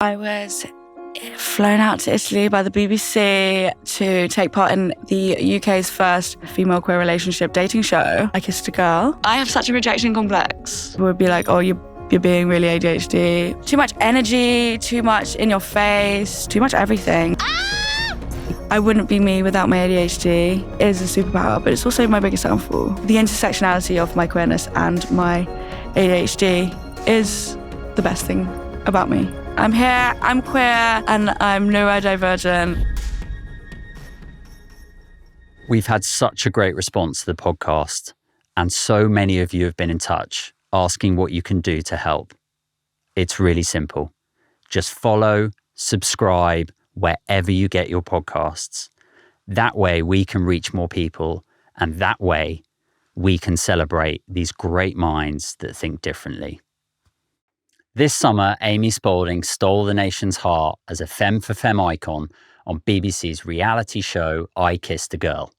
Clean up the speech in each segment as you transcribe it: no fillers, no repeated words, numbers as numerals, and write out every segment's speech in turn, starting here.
I was flown out to Italy by the BBC to take part in the UK's first female queer relationship dating show. I kissed a girl. I have such a rejection complex. It would be like, oh, you're being really ADHD. Too much energy, too much in your face, too much everything. I wouldn't be me without my ADHD. It is a superpower, but it's also my biggest downfall. The intersectionality of my queerness and my ADHD is the best thing about me. I'm here, I'm queer, and I'm neurodivergent. We've had such a great response to the podcast, and so many of you have been in touch asking what you can do to help. It's really simple. Just follow, subscribe wherever you get your podcasts. That way we can reach more people, and that way we can celebrate these great minds that think differently. This summer, Amy Spalding stole the nation's heart as a femme-for-femme icon on BBC's reality show I Kissed a Girl.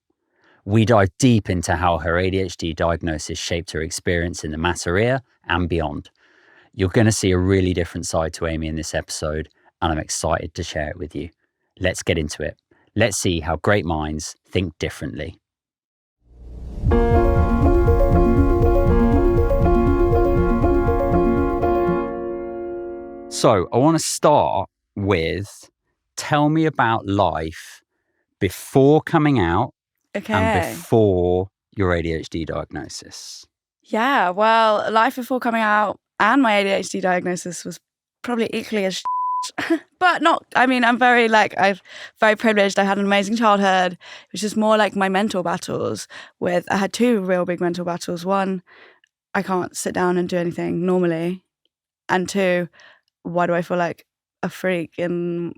We dive deep into how her ADHD diagnosis shaped her experience in the Masseria and beyond. You're going to see a really different side to Amy in this episode, and I'm excited to share it with you. Let's get into it. Let's see how great minds think differently. So I want to start with, tell me about life before coming out and before your ADHD diagnosis. Yeah, well, life before coming out and my ADHD diagnosis was probably equally as but not, I mean, I'm very privileged. I had an amazing childhood. It was just more like my mental battles I had two real big mental battles. One, I can't sit down and do anything normally. And two, why do I feel like a freak in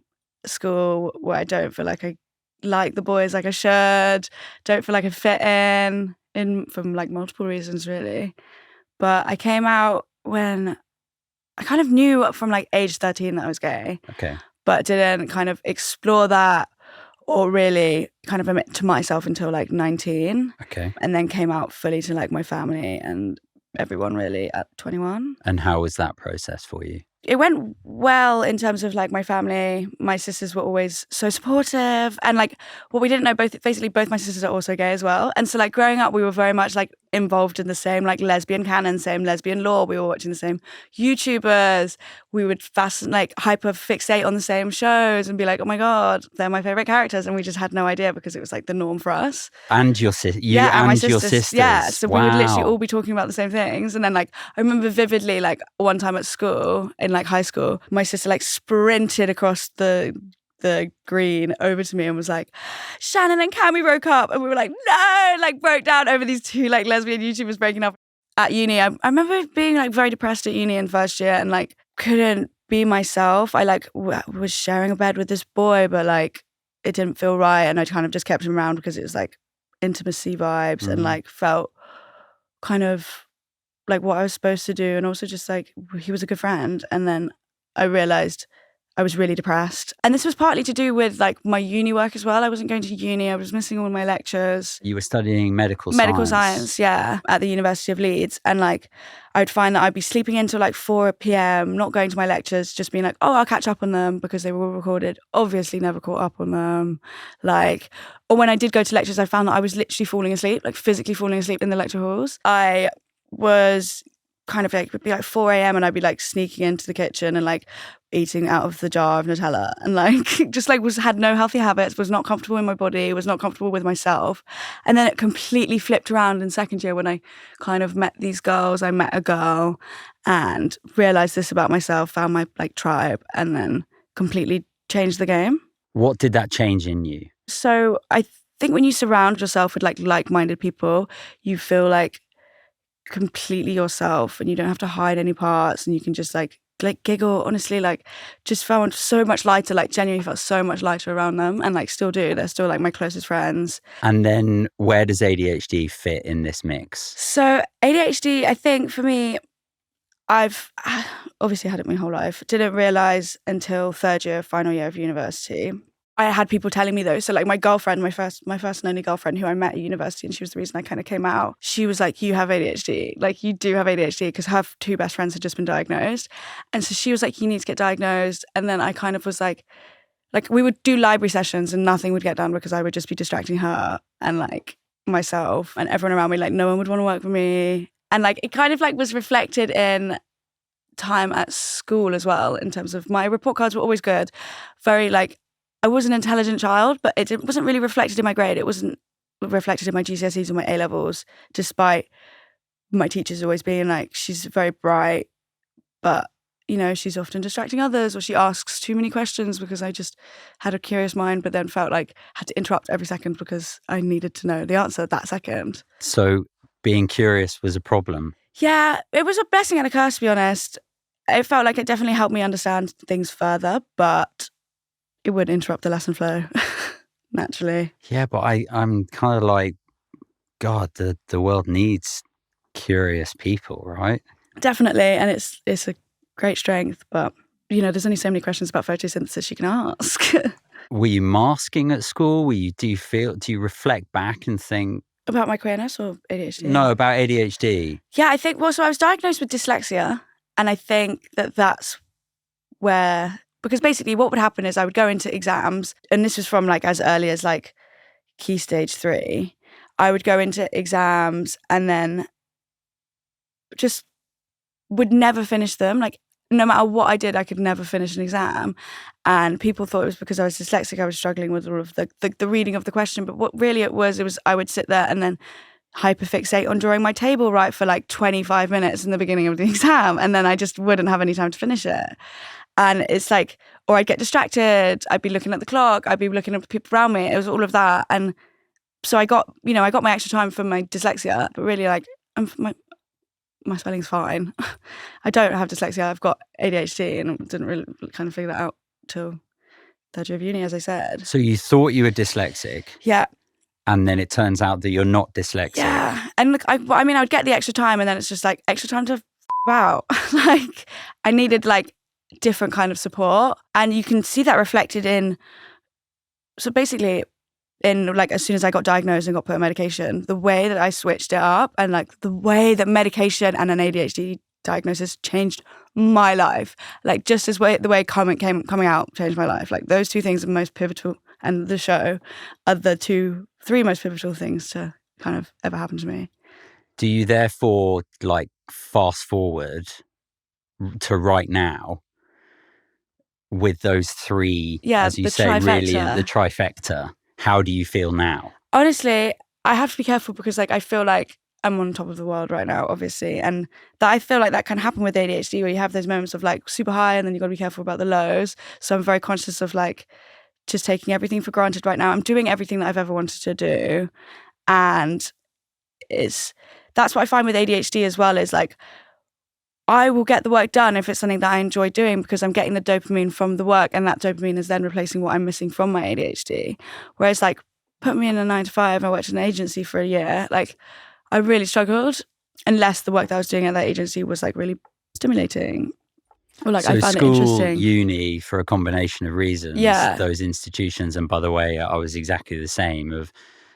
school where I don't feel like I like the boys like I should, don't feel like I fit in from like multiple reasons really. But I came out when I kind of knew from like age 13 that I was gay. Okay. But didn't kind of explore that or really kind of admit to myself until like 19. Okay. And then came out fully to like my family and everyone really at 21. And how was that process for you? It went well in terms of like my family. My sisters were always so supportive, and like what we didn't know, both my sisters are also gay as well. And so like growing up, we were very much like involved in the same like lesbian canon, same lesbian law. We were watching the same YouTubers. We would hyper fixate on the same shows and be like, oh my God, they're my favorite characters. And we just had no idea because it was like the norm for us. And your sister, my your sisters. Yeah, so wow. We would literally all be talking about the same things. And then like I remember vividly like one time at school in like high school, my sister like sprinted across the green over to me and was like, Shannon and Cammy broke up. And we were like, no, like broke down over these two like lesbian YouTubers breaking up. At uni, I remember being like very depressed at uni in first year and like couldn't be myself. I like was sharing a bed with this boy, but like it didn't feel right. And I kind of just kept him around because it was like intimacy vibes and like felt kind of like what I was supposed to do. And also just like he was a good friend. And then I realized I was really depressed. And this was partly to do with like my uni work as well. I wasn't going to uni. I was missing all my lectures. You were studying medical science. Medical science, yeah, at the University of Leeds. And like I would find that I'd be sleeping until like 4 p.m, not going to my lectures, just being like, oh, I'll catch up on them because they were all recorded. Obviously never caught up on them. Like, or when I did go to lectures, I found that I was literally falling asleep, like physically falling asleep in the lecture halls. I was kind of like, it would be like 4 a.m. and I'd be like sneaking into the kitchen and like eating out of the jar of Nutella and like just like had no healthy habits, was not comfortable in my body, was not comfortable with myself. And then it completely flipped around in second year when I kind of met these girls. I met a girl and realized this about myself, found my like tribe, and then completely changed the game. What did that change in you? So I think when you surround yourself with like-minded people, you feel like completely yourself and you don't have to hide any parts and you can just like giggle. Honestly, like just felt so much lighter, like genuinely felt so much lighter around them, and like still do. They're still like my closest friends. And then where does ADHD fit in this mix? So ADHD, I think for me, I've obviously had it my whole life. Didn't realize until third year, final year of university. I had people telling me though. So like my girlfriend, my first and only girlfriend who I met at university, and she was the reason I kind of came out. She was like, you have ADHD. Like you do have ADHD, because her two best friends had just been diagnosed. And so she was like, you need to get diagnosed. And then I kind of was like we would do library sessions and nothing would get done because I would just be distracting her and like myself and everyone around me. Like no one would want to work with me. And like it kind of like was reflected in time at school as well, in terms of my report cards were always good. Very like, I was an intelligent child, but it wasn't really reflected in my grade. It wasn't reflected in my GCSEs or my A levels, despite my teachers always being like, she's very bright, but you know, she's often distracting others, or she asks too many questions, because I just had a curious mind, but then felt like I had to interrupt every second because I needed to know the answer that second. So being curious was a problem. Yeah, it was a blessing and a curse, to be honest. It felt like it definitely helped me understand things further, but it would interrupt the lesson flow naturally. Yeah, but I'm kind of like, God, the world needs curious people, right? Definitely, and it's a great strength, but you know, there's only so many questions about photosynthesis you can ask. Were you masking at school? Do you reflect back and think about my queerness or ADHD? No, about ADHD. Yeah, I think, well, so I was diagnosed with dyslexia, and I think that's where, because basically what would happen is I would go into exams, and this was from like as early as like key stage 3. I would go into exams and then just would never finish them. Like no matter what I did, I could never finish an exam. And people thought it was because I was dyslexic, I was struggling with all of the reading of the question. But what really it was I would sit there and then hyperfixate on drawing my table right for like 25 minutes in the beginning of the exam. And then I just wouldn't have any time to finish it. And it's like, or I'd get distracted. I'd be looking at the clock. I'd be looking at the people around me. It was all of that. And so I got my extra time for my dyslexia, but really like my spelling's fine. I don't have dyslexia. I've got ADHD, and I didn't really kind of figure that out till third year of uni, as I said. So you thought you were dyslexic? Yeah. And then it turns out that you're not dyslexic. Yeah. And look, I would get the extra time, and then it's just like extra time to out. Like I needed like different kind of support, and you can see that reflected in. So basically, in like as soon as I got diagnosed and got put on medication, the way that I switched it up, and like the way that medication and an ADHD diagnosis changed my life, like just as the way coming out changed my life. Like those two things are most pivotal, and the show are the three most pivotal things to kind of ever happen to me. Do you therefore like fast forward to right now with those three, as you say, trifecta. really the trifecta? How do you feel now? Honestly, I have to be careful, because like I feel like I'm on top of the world right now, obviously. And that I feel like that can happen with ADHD, where you have those moments of like super high, and then you've got to be careful about the lows. So I'm very conscious of like just taking everything for granted right now. I'm doing everything that I've ever wanted to do. And that's what I find with ADHD as well, is like I will get the work done if it's something that I enjoy doing, because I'm getting the dopamine from the work, and that dopamine is then replacing what I'm missing from my ADHD. Whereas like put me in a 9-to-5, I worked in an agency for a year, like I really struggled, unless the work that I was doing at that agency was like really stimulating. Or like so I found school, it interesting. Uni, for a combination of reasons, Yeah. Those institutions, and by the way, I was exactly the same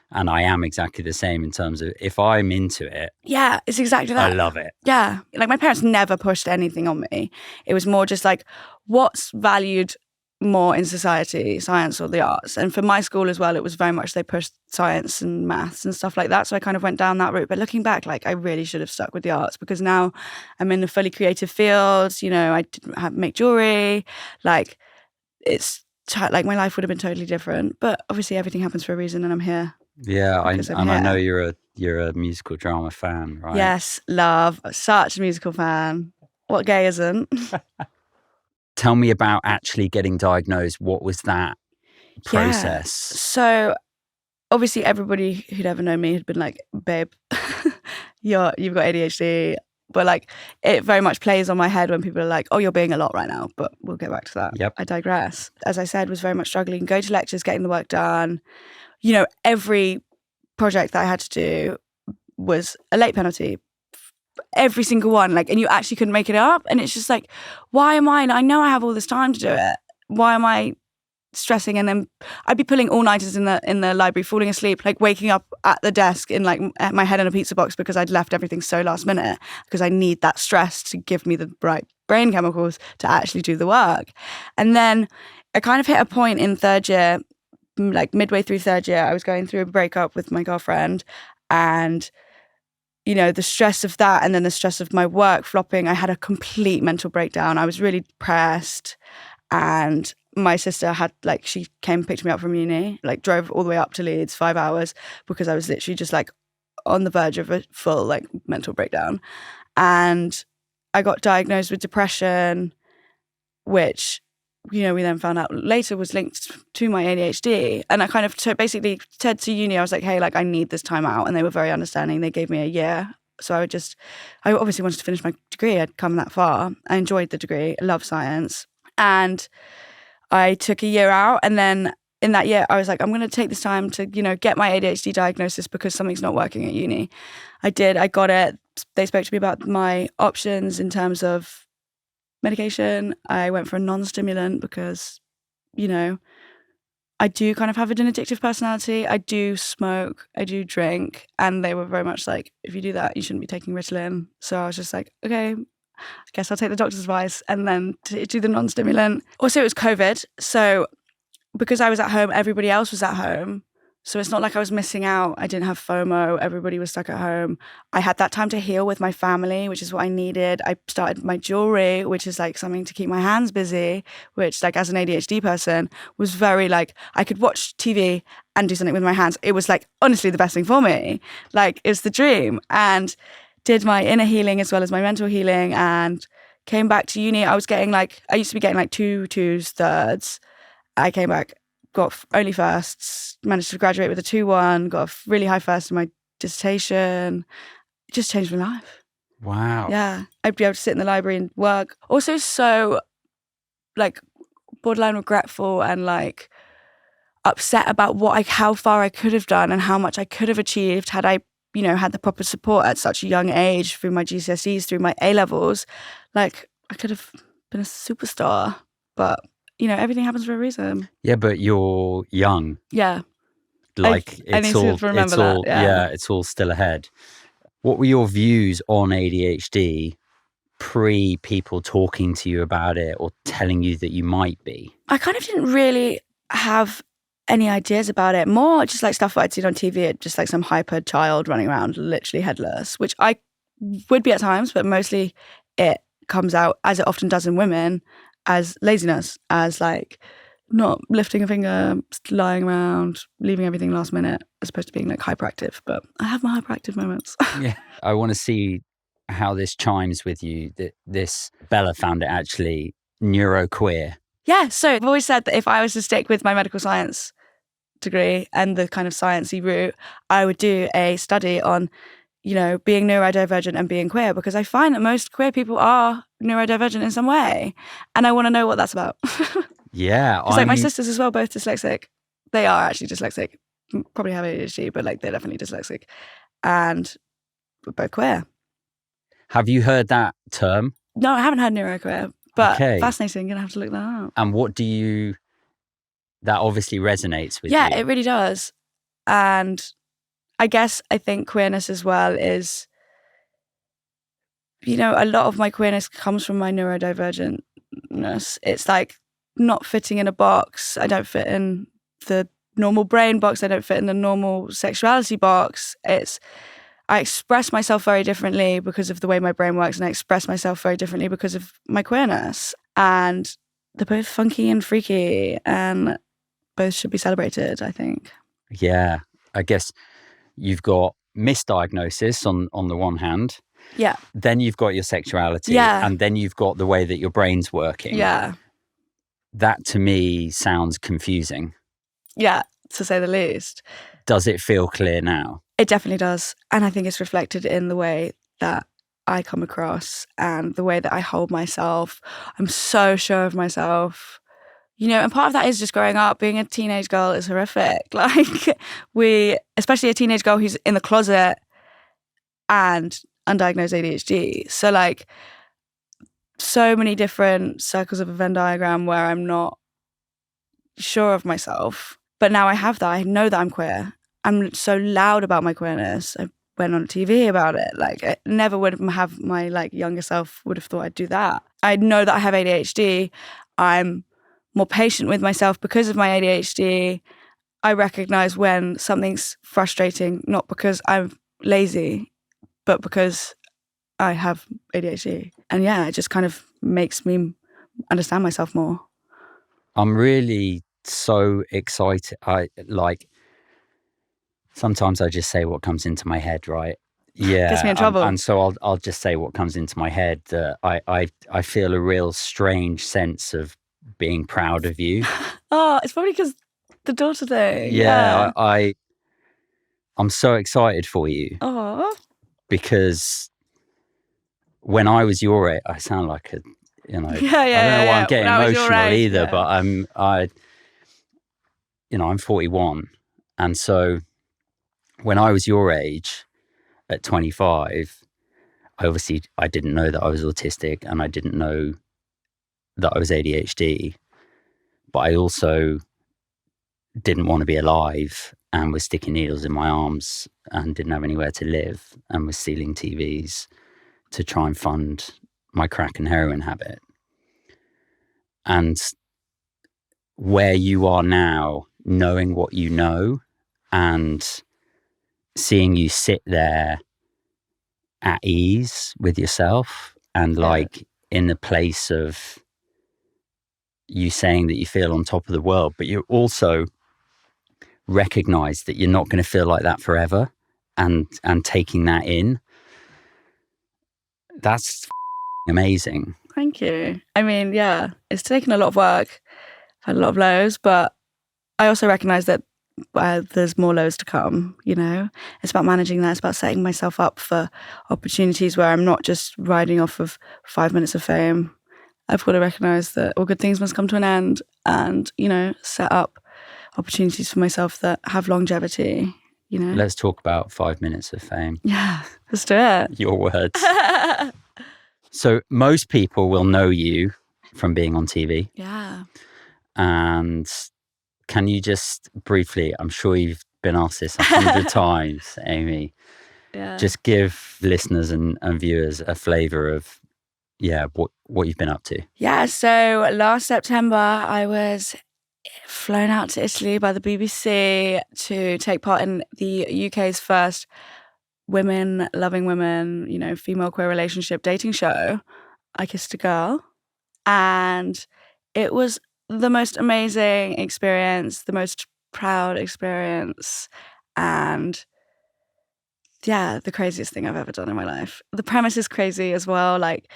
and I am exactly the same in terms of if I'm into it. Yeah, it's exactly that. I love it. Yeah. Like my parents never pushed anything on me. It was more just like, what's valued more in society, science or the arts? And for my school as well, it was very much they pushed science and maths and stuff like that. So I kind of went down that route. But looking back, like I really should have stuck with the arts, because now I'm in a fully creative field. You know, I make jewellery. Like it's like my life would have been totally different. But obviously everything happens for a reason, and I'm here. Yeah, I know you're a musical drama fan, right? Yes, love. Such a musical fan. What gay isn't? Tell me about actually getting diagnosed. What was that process? Yeah. So obviously everybody who'd ever known me had been like, babe, you've got ADHD. But like it very much plays on my head when people are like, oh, you're being a lot right now. But we'll get back to that. Yep. I digress. As I said, was very much struggling, going to lectures, getting the work done. You know, every project that I had to do was a late penalty. Every single one, like, and you actually couldn't make it up. And it's just like, why am I know I have all this time to do it. Why am I stressing, and then I'd be pulling all-nighters in the library, falling asleep, like waking up at the desk in like my head in a pizza box because I'd left everything so last minute, because I need that stress to give me the right brain chemicals to actually do the work. And then I kind of hit a point in third year, like midway through third year, I was going through a breakup with my girlfriend, and you know, the stress of that and then the stress of my work flopping, I had a complete mental breakdown. I was really depressed, and my sister had like, she came and picked me up from uni, like drove all the way up to Leeds, 5 hours, because I was literally just like on the verge of a full like mental breakdown. And I got diagnosed with depression, which, you know, we then found out later was linked to my ADHD. And I kind of basically said to uni, I was like, hey, like I need this time out. And they were very understanding. They gave me a year. So I obviously wanted to finish my degree. I'd come that far. I enjoyed the degree. I love science. And I took a year out, and then in that year, I was like, I'm going to take this time to, you know, get my ADHD diagnosis because something's not working at uni. I did. I got it. They spoke to me about my options in terms of medication. I went for a non-stimulant because, you know, I do kind of have an addictive personality. I do smoke. I do drink. And they were very much like, if you do that, you shouldn't be taking Ritalin. So I was just like, okay, I guess I'll take the doctor's advice and then do the non-stimulant. Also, it was COVID. So because I was at home, everybody else was at home. So it's not like I was missing out. I didn't have FOMO. Everybody was stuck at home. I had that time to heal with my family, which is what I needed. I started my jewellery, which is like something to keep my hands busy, which like as an ADHD person was very like, I could watch TV and do something with my hands. It was like honestly the best thing for me. Like it's the dream. And did my inner healing as well as my mental healing, and came back to uni. I used to be getting like 2s, 3rds. I came back, got only firsts, managed to graduate with a 2-1, got a really high first in my dissertation. It just changed my life. Wow. Yeah. I'd be able to sit in the library and work. Also so like borderline regretful and like upset about how far I could have done and how much I could have achieved had I, you know, had the proper support at such a young age through my GCSEs, through my A-levels. Like I could have been a superstar, but you know, everything happens for a reason. Yeah, but you're young. Yeah. Like I need to remember that. Yeah, it's all still ahead. What were your views on ADHD pre people talking to you about it or telling you that you might be? I kind of didn't really have any ideas about it. More just like stuff I'd seen on TV, just like some hyper child running around literally headless, which I would be at times, but mostly it comes out, as it often does in women, as laziness, as like not lifting a finger, lying around, leaving everything last minute, as opposed to being like hyperactive. But I have my hyperactive moments. Yeah. I want to see how this chimes with you. This Bella found it actually Neuro-queer. Yeah. So I've always said that if I was to stick with my medical science degree and the kind of sciencey route, I would do a study on, you know, being neurodivergent and being queer, because I find that most queer people are neurodivergent in some way. And I want to know what that's about. Yeah. It's like my sisters as well, both dyslexic. They are actually dyslexic. Probably have ADHD, but like they're definitely dyslexic. And we're both queer. Have you heard that term? No, I haven't heard neuro-queer, but Okay. fascinating. Gonna have to look that up. And that obviously resonates with you. Yeah, it really does. And I think queerness as well is, you know, a lot of my queerness comes from my neurodivergentness. It's like not fitting in a box. I don't fit in the normal brain box. I don't fit in the normal sexuality box. I express myself very differently because of the way my brain works, and I express myself very differently because of my queerness. And they're both funky and freaky, and both should be celebrated, I think. Yeah. I guess you've got misdiagnosis on the one hand. Yeah. Then you've got your sexuality. Yeah. And then you've got the way that your brain's working. Yeah. That to me sounds confusing. Yeah, to say the least. Does it feel clear now? It definitely does. And I think it's reflected in the way that I come across and the way that I hold myself. I'm so sure of myself. You know, and part of that is just growing up. Being a teenage girl is horrific. Like especially a teenage girl who's in the closet and undiagnosed ADHD. So like so many different circles of a Venn diagram where I'm not sure of myself. But now I have that. I know that I'm queer. I'm so loud about my queerness. I went on TV about it. Like, I never would have my like younger self would have thought I'd do that. I know that I have ADHD. I'm more patient with myself because of my ADHD. I recognize when something's frustrating, not because I'm lazy, but because I have ADHD. And yeah, it just kind of makes me understand myself more. I'm really so excited. Sometimes I just say what comes into my head, right? Yeah. Gets me in trouble. And so I'll just say what comes into my head. I feel a real strange sense of being proud of you. Oh, it's probably because the daughter thing. Yeah. I'm so excited for you. Oh. Because when I was your age, I sound like a, I don't know why I'm getting emotional either, but I'm 41. And so when I was your age at 25, I didn't know that I was autistic, and I didn't know that I was ADHD, but I also didn't want to be alive and was sticking needles in my arms and didn't have anywhere to live and was stealing TVs to try and fund my crack and heroin habit. And where you are now, knowing what you know and seeing you sit there at ease with yourself and like in the place of you saying that you feel on top of the world, but you also recognize that you're not going to feel like that forever, and taking that in, that's amazing. Thank you. I mean, yeah, it's taken a lot of work, had a lot of lows, but I also recognize that there's more lows to come, It's about managing that. It's about setting myself up for opportunities where I'm not just riding off of 5 minutes of fame. I've got to recognize that all good things must come to an end and, set up opportunities for myself that have longevity, Let's talk about 5 minutes of fame. Yeah, let's do it. Your words. So most people will know you from being on TV. Yeah. And can you just briefly, I'm sure you've been asked this 100 times, Amy, just give listeners and viewers a flavour of, what you've been up to. Yeah, so last September, I was flown out to Italy by the BBC to take part in the UK's first women loving women, female queer relationship dating show. I Kissed a Girl. And it was the most amazing experience, the most proud experience, and yeah, the craziest thing I've ever done in my life. The premise is crazy as well. Like,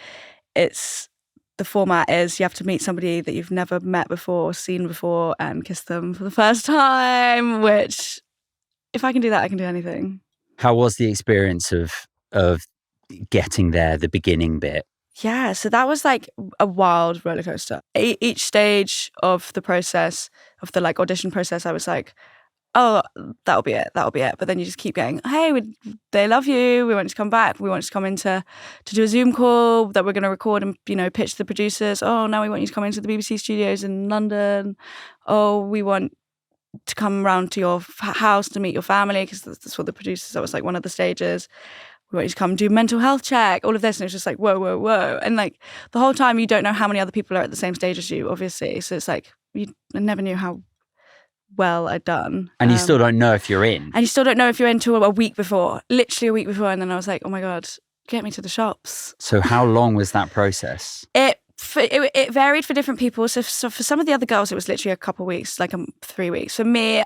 the format is you have to meet somebody that you've never met before, seen before, and kiss them for the first time, which, if I can do that, I can do anything. How was the experience of getting there, the beginning bit? Yeah, so that was like a wild roller coaster. Each stage of the process, of the like audition process, I was like, oh, that'll be it. But then you just keep going, hey, they love you. We want you to come back. We want you to come in to do a Zoom call that we're going to record and, pitch to the producers. Oh, now we want you to come into the BBC studios in London. Oh, we want to come around to your house to meet your family, because that's what the producers, that was like one of the stages. We want you to come do mental health check, all of this. And it was just like, whoa, whoa, whoa. And like the whole time you don't know how many other people are at the same stage as you, obviously. So it's like, I never knew how well I'd done. And you still don't know if you're in. And you still don't know if you're in until a week before, literally a week before. And then I was like, oh my God, get me to the shops. So how long was that process? It varied for different people. So for some of the other girls, it was literally a couple of weeks, like 3 weeks. For me,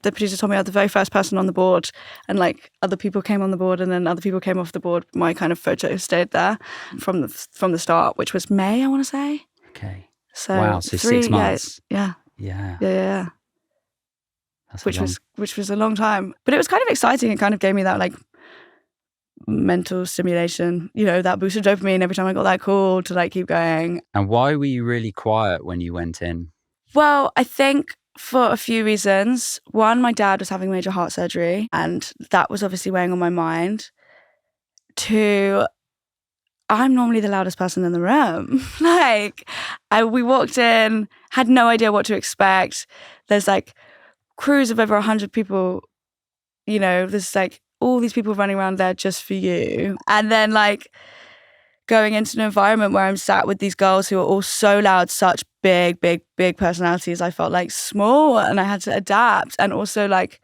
the producer told me I was the very first person on the board, and like other people came on the board and then other people came off the board. My kind of photo stayed there from the start, which was May, I want to say. Okay. So wow, so 6 months. Yeah. That's which was a long time, but it was kind of exciting. It kind of gave me that like mental stimulation, that boost of dopamine every time I got that call to like keep going. And why were you really quiet when you went in? Well, I think for a few reasons. One, my dad was having major heart surgery, and that was obviously weighing on my mind. Two, I'm normally the loudest person in the room. Like, We walked in, had no idea what to expect. There's like crews of over 100 people, you know, there's like all these people running around there just for you. And then like going into an environment where I'm sat with these girls who are all so loud, such big personalities, I felt like small and I had to adapt. And also like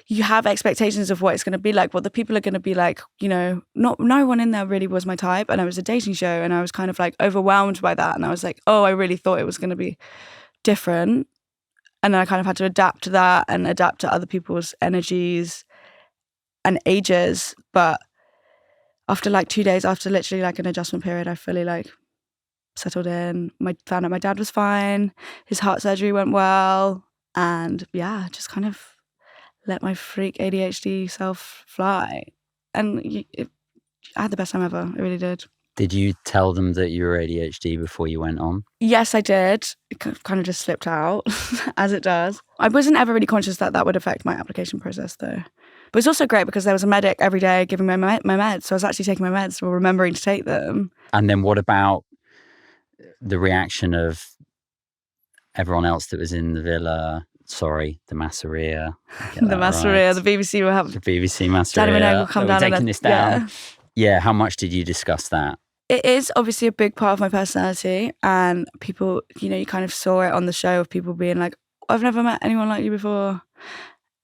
you have expectations of what it's going to be like, what the people are going to be like, you know, no one in there really was my type. And it was a dating show and I was kind of like overwhelmed by that. And I was like, oh, I really thought it was going to be different. And then I kind of had to adapt to that and adapt to other people's energies and ages. But after like 2 days, after literally like an adjustment period, I fully like settled in. Found out my dad was fine. His heart surgery went well. And yeah, just kind of let my freak ADHD self fly. And I had the best time ever. I really did. Did you tell them that you were ADHD before you went on? Yes, I did. It kind of just slipped out, as it does. I wasn't ever really conscious that that would affect my application process, though. But it's also great because there was a medic every day giving me my meds. So I was actually taking my meds or remembering to take them. And then what about the reaction of everyone else that was in the villa? Sorry, the Masseria. The Masseria, right. The BBC will have... The BBC Masseria. Danny Renee will come down and... taking this down. Yeah, how much did you discuss that? It is obviously a big part of my personality, and people, you know, you kind of saw it on the show of people being like, I've never met anyone like you before.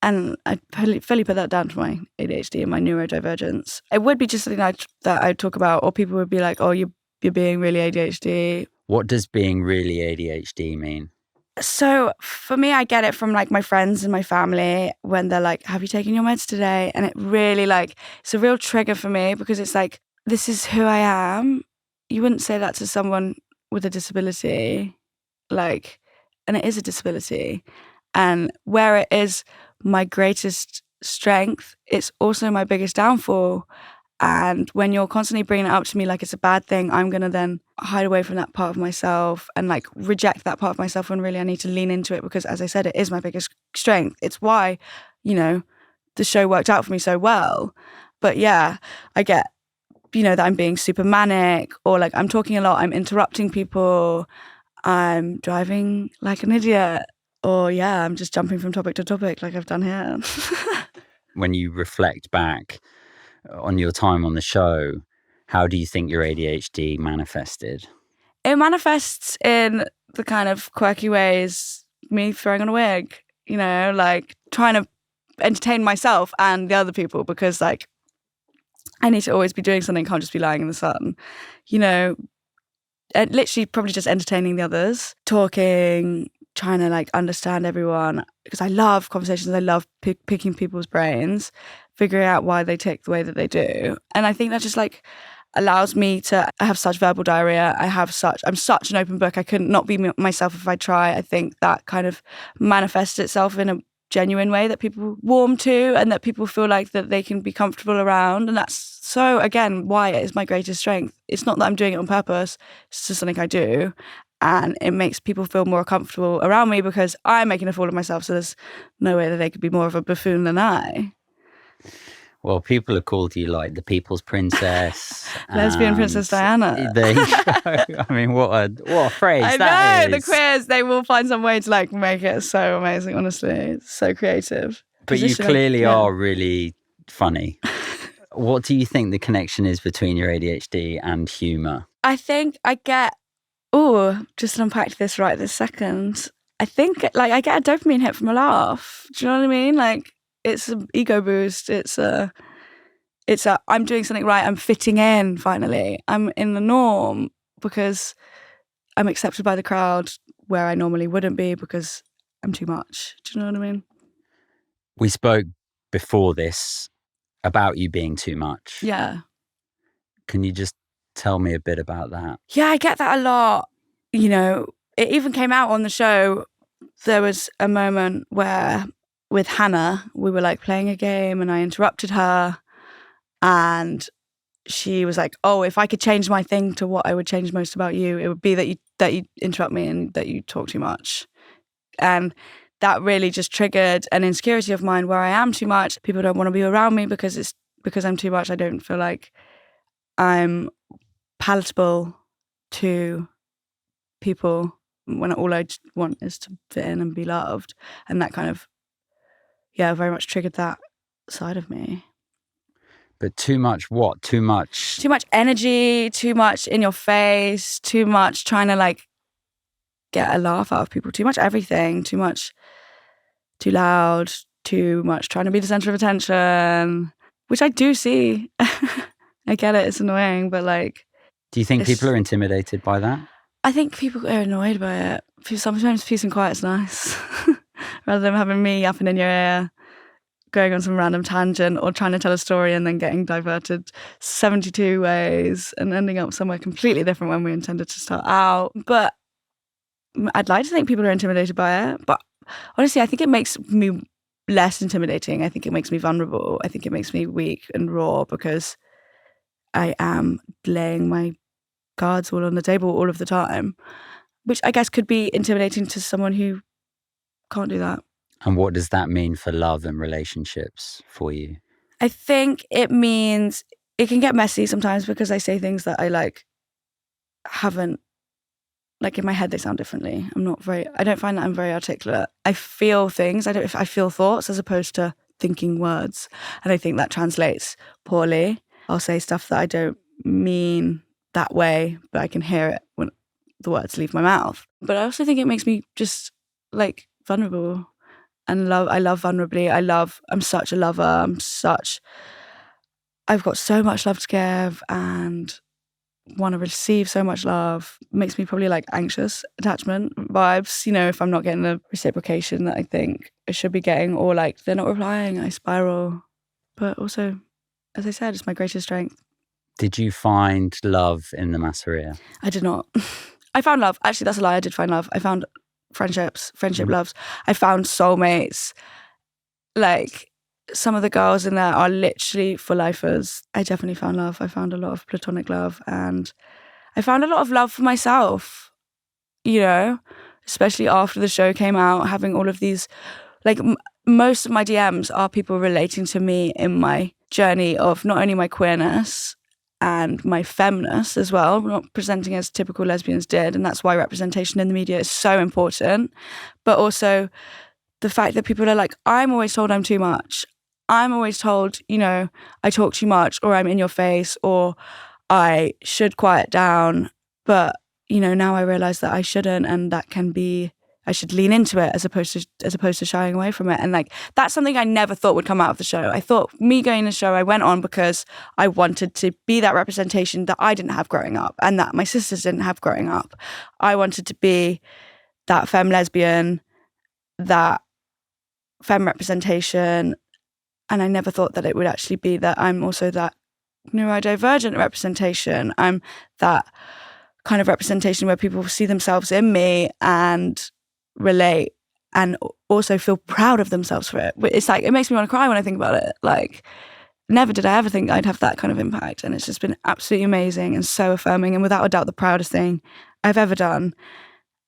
And I fully put that down to my ADHD and my neurodivergence. It would be just something that I'd talk about, or people would be like, oh, you're being really ADHD. What does being really ADHD mean? So for me, I get it from like my friends and my family when they're like, have you taken your meds today? And it really like, it's a real trigger for me because it's like, this is who I am. You wouldn't say that to someone with a disability, like, and it is a disability. And where it is my greatest strength, it's also my biggest downfall. And when you're constantly bringing it up to me like it's a bad thing, I'm going to then hide away from that part of myself and like reject that part of myself when really I need to lean into it because, as I said, it is my biggest strength. It's why, you know, the show worked out for me so well. But yeah, I get, you know, that I'm being super manic or like I'm talking a lot, I'm interrupting people, I'm driving like an idiot, or yeah, I'm just jumping from topic to topic like I've done here. When you reflect back on your time on the show, how do you think your ADHD manifested? It manifests in the kind of quirky ways, me throwing on a wig, you know, like trying to entertain myself and the other people because like I need to always be doing something, can't just be lying in the sun, you know, literally probably just entertaining the others, talking, trying to like understand everyone because I love conversations. I love picking people's brains, figuring out why they tick the way that they do. And I think that just like allows me to have such verbal diarrhea. I'm such an open book. I couldn't not be myself if I try. I think that kind of manifests itself in a genuine way that people warm to and that people feel like that they can be comfortable around. And that's so, again, why it is my greatest strength. It's not that I'm doing it on purpose. It's just something I do. And it makes people feel more comfortable around me because I'm making a fool of myself. So there's no way that they could be more of a buffoon than I. Well, people have called you like the People's Princess. Lesbian Princess Diana. There you go. I mean, what a phrase I that know, is. the queers, they will find some way to like make it so amazing, honestly. It's so creative. But you clearly are really funny. What do you think the connection is between your ADHD and humour? I think I get, just to unpack this right this second, I think like I get a dopamine hit from a laugh. Do you know what I mean? Like, it's an ego boost. It's a I'm doing something right. I'm fitting in finally. I'm in the norm because I'm accepted by the crowd where I normally wouldn't be because I'm too much. Do you know what I mean? We spoke before this about you being too much. Yeah. Can you just tell me a bit about that? Yeah, I get that a lot. You know, it even came out on the show. There was a moment where with Hannah, we were like playing a game and I interrupted her and she was like, oh, if I could change my thing to what I would change most about you, it would be that you interrupt me and that you talk too much. And that really just triggered an insecurity of mine where I am too much. People don't want to be around me because I'm too much. I don't feel like I'm palatable to people when all I want is to fit in and be loved. And that kind of, very much triggered that side of me. But too much what? Too much? Too much energy, too much in your face, too much trying to like get a laugh out of people, too much everything, too much, too loud, too much trying to be the center of attention, which I do see. I get it, it's annoying, but like... Do you think people are intimidated by that? I think people are annoyed by it. Sometimes peace and quiet's nice. Rather than having me yapping in your ear, going on some random tangent or trying to tell a story and then getting diverted 72 ways and ending up somewhere completely different when we intended to start out. But I'd like to think people are intimidated by it. But honestly, I think it makes me less intimidating. I think it makes me vulnerable. I think it makes me weak and raw because I am laying my cards all on the table all of the time, which I guess could be intimidating to someone who can't do that. And what does that mean for love and relationships for you? I think it means it can get messy sometimes because I say things that I like haven't, like in my head they sound differently. I don't find that I'm very articulate. I feel things, I feel thoughts as opposed to thinking words. And I think that translates poorly. I'll say stuff that I don't mean that way, but I can hear it when the words leave my mouth. But I also think it makes me just like vulnerable and I love vulnerably. I'm such a lover. I've got so much love to give and want to receive so much love. It makes me probably like anxious attachment vibes, if I'm not getting the reciprocation that I think I should be getting, or like they're not replying, I spiral. But also, as I said, it's my greatest strength. Did you find love in the Masseria? I did not. I found love. Actually, that's a lie. I did find love. I found friendship loves. I found soulmates. Like, some of the girls in there are literally for lifers. I definitely found love. I found a lot of platonic love, and I found a lot of love for myself, especially after the show came out, having all of these, like, most of my DMs are people relating to me in my journey of not only my queerness and my femness as well, not presenting as typical lesbians did, and that's why representation in the media is so important, but also the fact that people are like, I'm always told I'm too much. I'm always told, I talk too much, or I'm in your face, or I should quiet down. But, now I realize that I shouldn't, and I should lean into it as opposed to shying away from it. And like, that's something I never thought would come out of the show. I thought me going to the show, I went on because I wanted to be that representation that I didn't have growing up and that my sisters didn't have growing up. I wanted to be that femme lesbian, that femme representation. And I never thought that it would actually be that I'm also that neurodivergent representation. I'm that kind of representation where people see themselves in me and relate and also feel proud of themselves for it. It's like, it makes me want to cry when I think about it. Like, never did I ever think I'd have that kind of impact. And it's just been absolutely amazing and so affirming, and without a doubt the proudest thing I've ever done.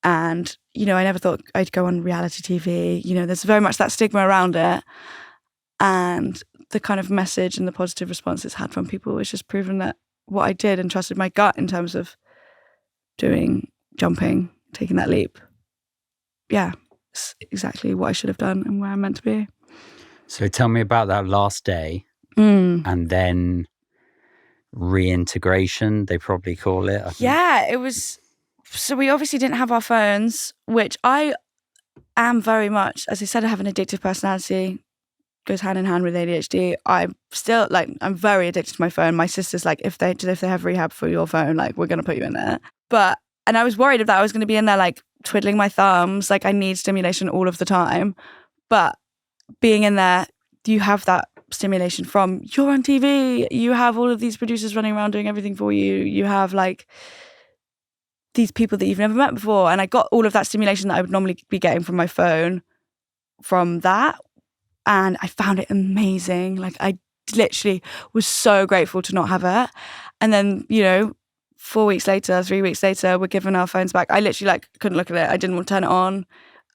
And, I never thought I'd go on reality TV. There's very much that stigma around it. And the kind of message and the positive response it's had from people is just proven that what I did and trusted my gut in terms of jumping, taking that leap. Yeah, it's exactly what I should have done and where I'm meant to be. So tell me about that last day and then reintegration, they probably call it. Yeah, it was. So we obviously didn't have our phones, which I am very much, as I said, I have an addictive personality, goes hand in hand with ADHD. I'm still I'm very addicted to my phone. My sister's like, if they have rehab for your phone, like, we're going to put you in there. And I was worried that I was going to be in there like twiddling my thumbs. Like, I need stimulation all of the time. But being in there, you have that stimulation from, you're on TV, you have all of these producers running around doing everything for you. You have like these people that you've never met before. And I got all of that stimulation that I would normally be getting from my phone from that. And I found it amazing. Like, I literally was so grateful to not have it. And then, 3 weeks later, we're giving our phones back. I literally couldn't look at it. I didn't want to turn it on.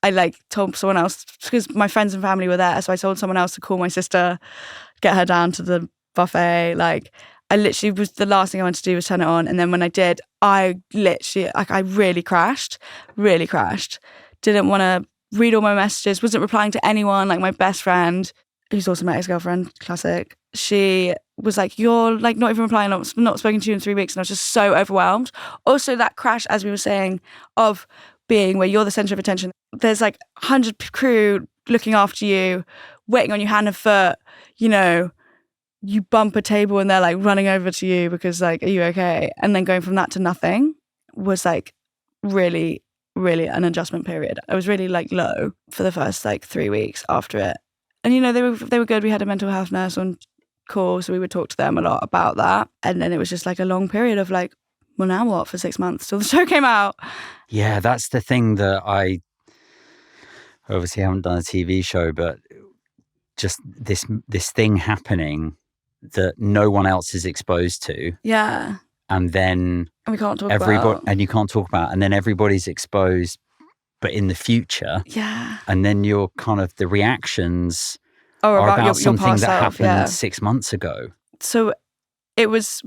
I told someone else, because my friends and family were there. So I told someone else to call my sister, get her down to the buffet. I literally was, the last thing I wanted to do was turn it on. And then when I did, I literally, like, I really crashed. Didn't want to read all my messages, wasn't replying to anyone. Like, my best friend, who's also my ex-girlfriend, classic, she was like, you're like not even replying, not spoken to you in 3 weeks. And I was just so overwhelmed. Also, that crash, as we were saying, of being where you're the center of attention. There's like 100 crew looking after you, waiting on you hand and foot, you know, you bump a table and they're like running over to you because like, are you okay? And then going from that to nothing was like really, really an adjustment period. I was really like low for the first like 3 weeks after it. And, you know, they were good. We had a mental health nurse on call, so we would talk to them a lot about that. And then it was just like a long period of like, well, now what, for 6 months till the show came out. Yeah, that's the thing that I obviously haven't done a TV show, but just this thing happening that no one else is exposed to. Yeah. And then and we can't talk about. And you can't talk about, and then everybody's exposed, but in the future. Yeah. And then you're kind of, the reactions are about your something that self, happened 6 months ago. So it was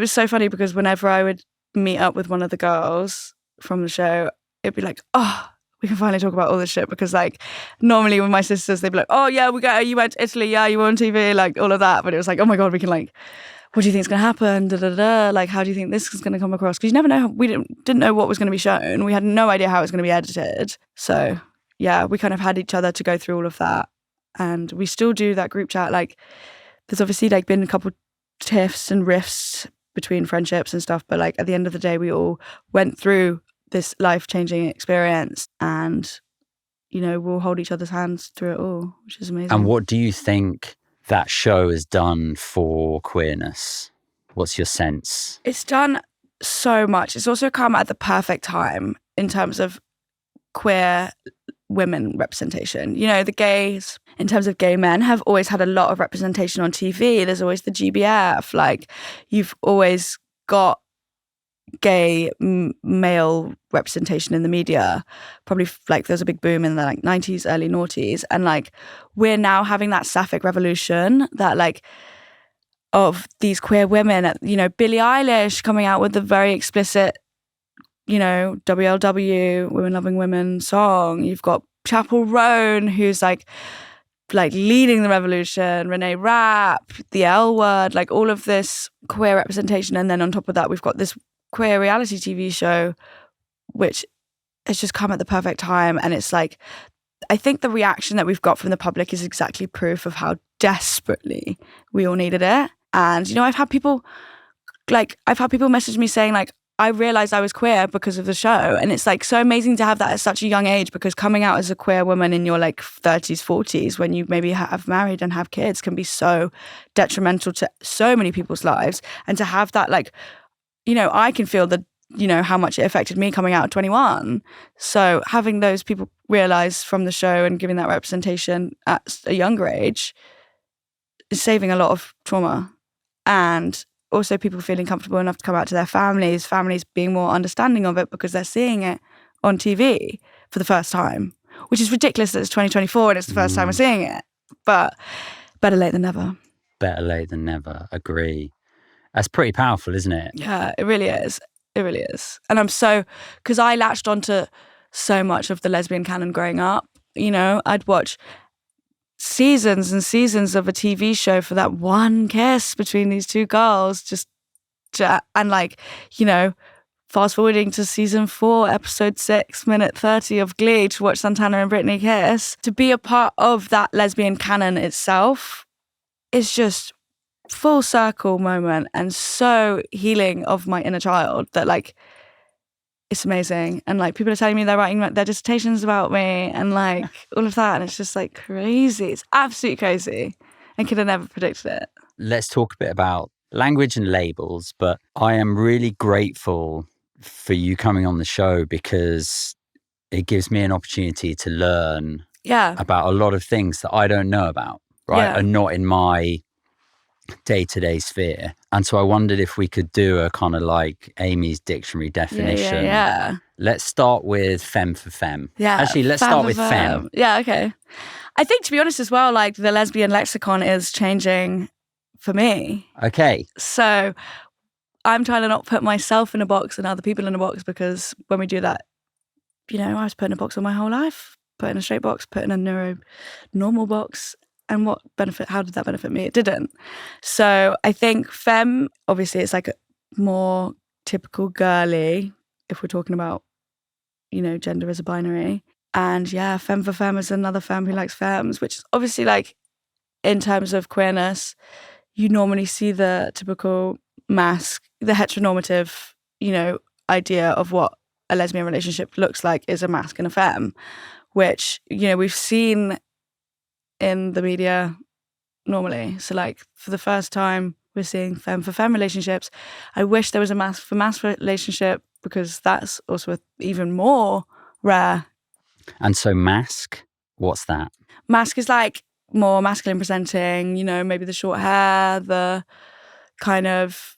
so funny because whenever I would meet up with one of the girls from the show, it'd be like, oh, we can finally talk about all this shit, because like normally with my sisters, they'd be like, oh yeah, you went to Italy, yeah, you were on TV, like all of that. But it was like, oh my God, we can like, what do you think is going to happen? Da, da, da. Like, how do you think this is going to come across? Because you never know. We didn't know what was going to be shown. We had no idea how it was going to be edited. So yeah, we kind of had each other to go through all of that. And we still do that group chat. Like, there's obviously like been a couple tiffs and rifts between friendships and stuff. But like at the end of the day, we all went through this life-changing experience, and, you know, we'll hold each other's hands through it all, which is amazing. And what do you think that show has done for queerness? What's your sense? It's done so much. It's also come at the perfect time in terms of queer women representation. You know, the gays, in terms of gay men, have always had a lot of representation on TV. There's always the GBF. Like, you've always got gay male representation in the media. Probably like there's a big boom in the like 90s, early noughties, and like we're now having that sapphic revolution that like of these queer women. You know, Billie Eilish coming out with a very explicit, you know, WLW, Women Loving Women song. You've got Chapel Roan, who's like leading the revolution, Renee Rapp, the L Word, like all of this queer representation. And then on top of that, we've got this queer reality TV show, which has just come at the perfect time. And it's like, I think the reaction that we've got from the public is exactly proof of how desperately we all needed it. And, you know, I've had people message me saying like, I realized I was queer because of the show. And it's like so amazing to have that at such a young age, because coming out as a queer woman in your like 30s, 40s, when you maybe have married and have kids, can be so detrimental to so many people's lives. And to have that, like, you know, I can feel the, you know, how much it affected me coming out at 21. So having those people realize from the show and giving that representation at a younger age is saving a lot of trauma. And also people feeling comfortable enough to come out to their families being more understanding of it because they're seeing it on TV for the first time, which is ridiculous that it's 2024 and it's the first time we're seeing it. But better late than never. Better late than never. Agree. That's pretty powerful, isn't it? Yeah, it really is. It really is. And I'm so, because I latched onto so much of the lesbian canon growing up. You know, I'd watch seasons and seasons of a TV show for that one kiss between these two girls, and like, you know, fast forwarding to season 4, episode 6, minute 30 of Glee to watch Santana and Britney kiss. To be a part of that lesbian canon itself is just full circle moment and so healing of my inner child that like it's amazing. And like people are telling me they're writing their dissertations about me and like all of that, and it's just like crazy. It's absolutely crazy. I could have never predicted it. Let's talk a bit about language and labels, but I am really grateful for you coming on the show because it gives me an opportunity to learn about a lot of things that I don't know about, right? Are not in my day-to-day sphere. And so I wondered if we could do a kind of like Amy's dictionary definition. Yeah. Let's start with femme-for-femme. Yeah. Actually, let's start with femme. Yeah, okay. I think, to be honest as well, like the lesbian lexicon is changing for me. Okay. So I'm trying to not put myself in a box and other people in a box, because when we do that, I was put in a box all my whole life, put in a straight box, put in a normal box. And how did that benefit me? It didn't. So I think femme, obviously it's like a more typical girly, if we're talking about, gender as a binary. And yeah, femme-for-femme is another femme who likes femmes, which is obviously like, in terms of queerness, you normally see the typical mask, the heteronormative, idea of what a lesbian relationship looks like is a masc and a femme, which, we've seen in the media normally. So like, for the first time, we're seeing femme-for-femme relationships. I wish there was a masc-for-masc relationship, because that's also even more rare. And so masc, what's that? Masc is like more masculine presenting, maybe the short hair, the kind of,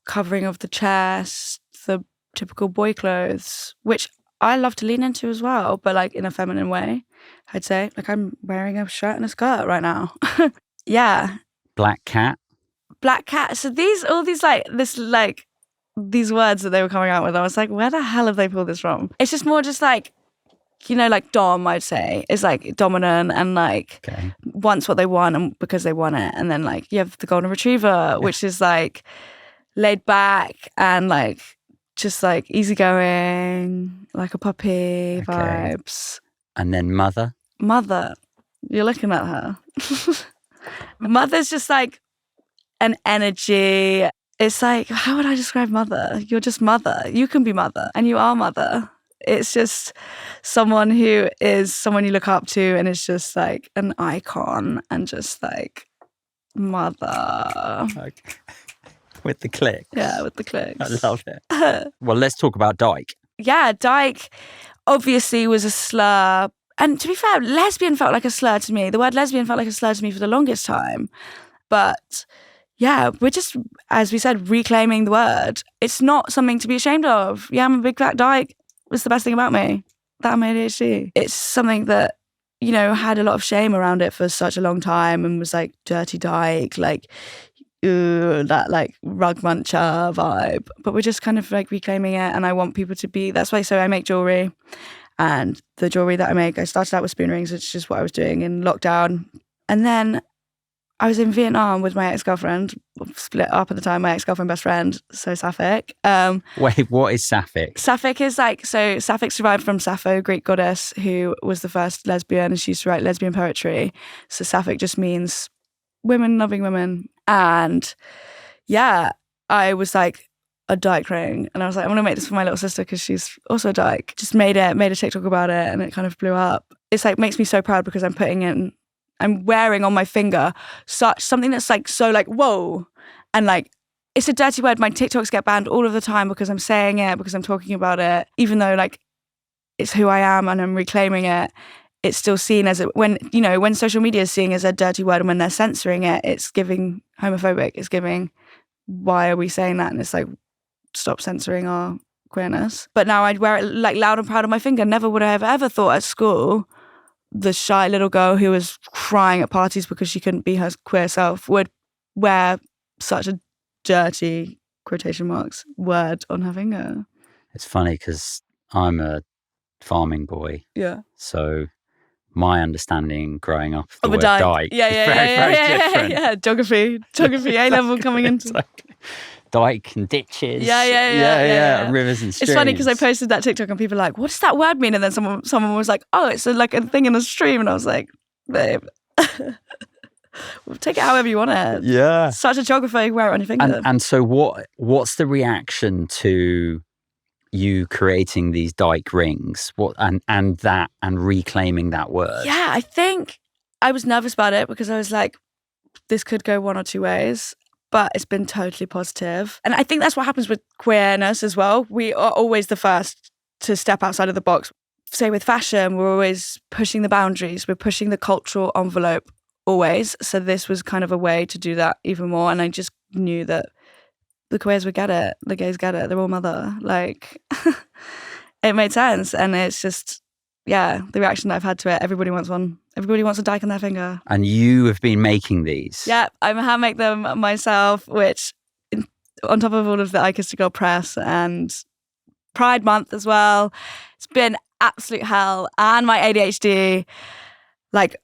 covering of the chest, the typical boy clothes, which I love to lean into as well, but like in a feminine way, I'd say. Like, I'm wearing a shirt and a skirt right now. Yeah. Black cat? Black cat. So these words that they were coming out with, I was like, where the hell have they pulled this from? It's just more just like, like dom, I'd say, is like dominant and like wants what they want and because they want it. And then like you have the golden retriever, which is like laid back and like just like easygoing, like a puppy vibes. And then mother? Mother, you're looking at her. Mother's just like an energy. It's like, how would I describe mother? You're just mother. You can be mother and you are mother. It's just someone who is someone you look up to and is just like an icon and just like mother. Okay. With the clicks. Yeah, with the clicks. I love it. Well, let's talk about Dyke. Yeah, Dyke obviously was a slur. And to be fair, lesbian felt like a slur to me. The word lesbian felt like a slur to me for the longest time. But yeah, we're just, as we said, reclaiming the word. It's not something to be ashamed of. Yeah, I'm a big fat dyke. It's the best thing about me, that I'm ADHD. It's something that, had a lot of shame around it for such a long time and was like dirty dyke, like, ooh, that like rug muncher vibe. But we're just kind of like reclaiming it, and I want people to be, that's why, so I make jewellery. And the jewellery that I make, I started out with spoon rings, which is just what I was doing in lockdown. And then I was in Vietnam with my ex-girlfriend, split up at the time, my ex-girlfriend, best friend, so Sapphic. Wait, what is Sapphic? Sapphic is like, so Sapphic survived from Sappho, Greek goddess, who was the first lesbian, and she used to write lesbian poetry. So Sapphic just means women loving women. And yeah, I was like a dyke ring, and I was like, I'm gonna make this for my little sister because she's also a dyke. Just made a TikTok about it, and it kind of blew up. It's like, makes me so proud because I'm wearing on my finger something that's like so like whoa, and like it's a dirty word. My TikToks get banned all of the time because I'm saying it, because I'm talking about it, even though like it's who I am and I'm reclaiming it. It's still seen as when social media is seeing as a dirty word, and when they're censoring it, it's giving homophobic. It's giving, why are we saying that? And it's like, stop censoring our queerness. But now I'd wear it like loud and proud on my finger. Never would I have ever thought at school the shy little girl who was crying at parties because she couldn't be her queer self would wear such a dirty, quotation marks, word on her finger. It's funny because I'm a farming boy. Yeah. So my understanding growing up of the word dyke. dyke Yeah, is very different. Yeah. Geography, A-level coming into... Like dyke and ditches. Yeah. Rivers and streams. It's funny because I posted that TikTok and people are like, what does that word mean? And then someone was like, oh, it's like a thing in a stream. And I was like, babe, take it however you want it. Yeah. Such a geographer, you wear it on your finger. And so what's the reaction to you creating these dyke rings? And reclaiming that word? Yeah, I think I was nervous about it because I was like, this could go one or two ways. But it's been totally positive. And I think that's what happens with queerness as well. We are always the first to step outside of the box. Say with fashion, we're always pushing the boundaries. We're pushing the cultural envelope always. So this was kind of a way to do that even more. And I just knew that the queers would get it. The gays get it. They're all mother. Like, it made sense. And it's just, the reaction that I've had to it. Everybody wants one. Everybody wants a Dyke on their finger. And you have been making these. Yeah, I hand make them myself, which on top of all of the I Kissed a Girl press and Pride Month as well, it's been absolute hell. And my ADHD, like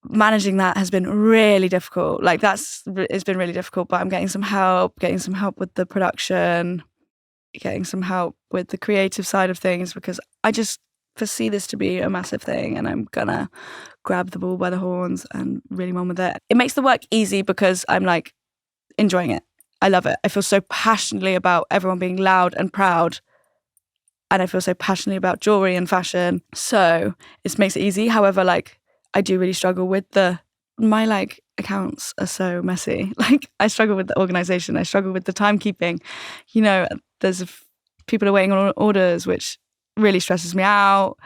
managing that has been really difficult. Like it's been really difficult, but I'm getting some help with the production, getting some help with the creative side of things, because I just foresee this to be a massive thing, and I'm gonna grab the bull by the horns and really run with it. It makes the work easy because I'm like enjoying it. I love it. I feel so passionately about everyone being loud and proud, and I feel so passionately about jewellery and fashion, so it makes it easy. However, like I do really struggle with my like accounts are so messy. Like I struggle with the organisation. I struggle with the timekeeping. You know, there's people are waiting on orders, which really stresses me out.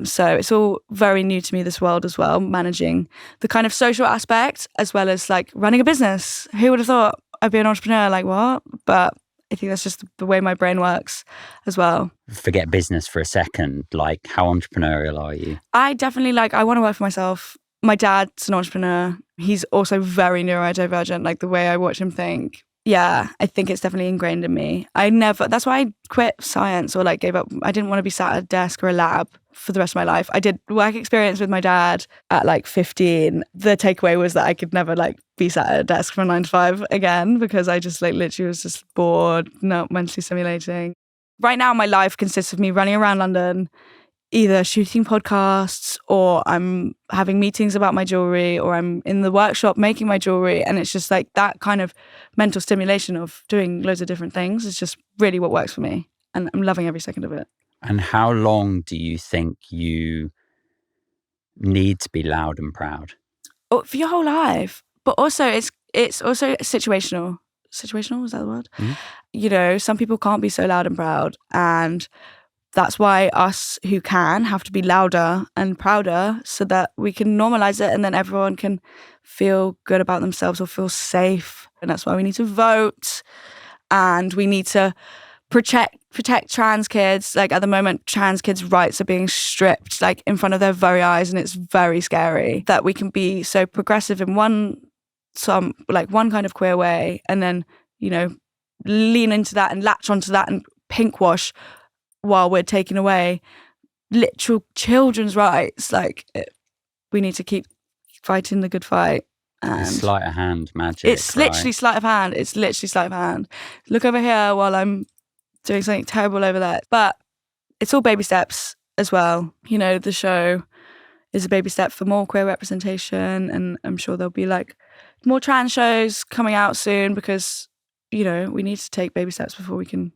So it's all very new to me, this world as well, managing the kind of social aspect as well as like running a business. Who would have thought I'd be an entrepreneur? Like what? But I think that's just the way my brain works as well. Forget business for a second. Like, how entrepreneurial are you? I definitely I want to work for myself. My dad's an entrepreneur. He's also very neurodivergent, like the way I watch him think. Yeah, I think it's definitely ingrained in me. That's why I quit science or like gave up. I didn't want to be sat at a desk or a lab for the rest of my life. I did work experience with my dad at like 15. The takeaway was that I could never like be sat at a desk from 9 to 5 again, because I just like literally was just bored, not mentally stimulating. Right now, my life consists of me running around London, either shooting podcasts or I'm having meetings about my jewellery or I'm in the workshop making my jewellery. And it's just like that kind of mental stimulation of doing loads of different things is just really what works for me. And I'm loving every second of it. And how long do you think you need to be loud and proud? Oh, for your whole life. But also it's also situational. Situational, is that the word? Mm-hmm. You know, some people can't be so loud and proud, and that's why us who can have to be louder and prouder so that we can normalize it, and then everyone can feel good about themselves or feel safe. And that's why we need to vote, and we need to protect trans kids. Like at the moment, trans kids' rights are being stripped like in front of their very eyes, and it's very scary that we can be so progressive in one kind of queer way, and then, you know, lean into that and latch onto that and pink wash while we're taking away literal children's rights. We need to keep fighting the good fight. And sleight of hand magic. It's literally sleight of hand. It's literally sleight of hand. Look over here while I'm doing something terrible over there. But it's all baby steps as well. You know, the show is a baby step for more queer representation, and I'm sure there'll be like more trans shows coming out soon, because, you know, we need to take baby steps before we can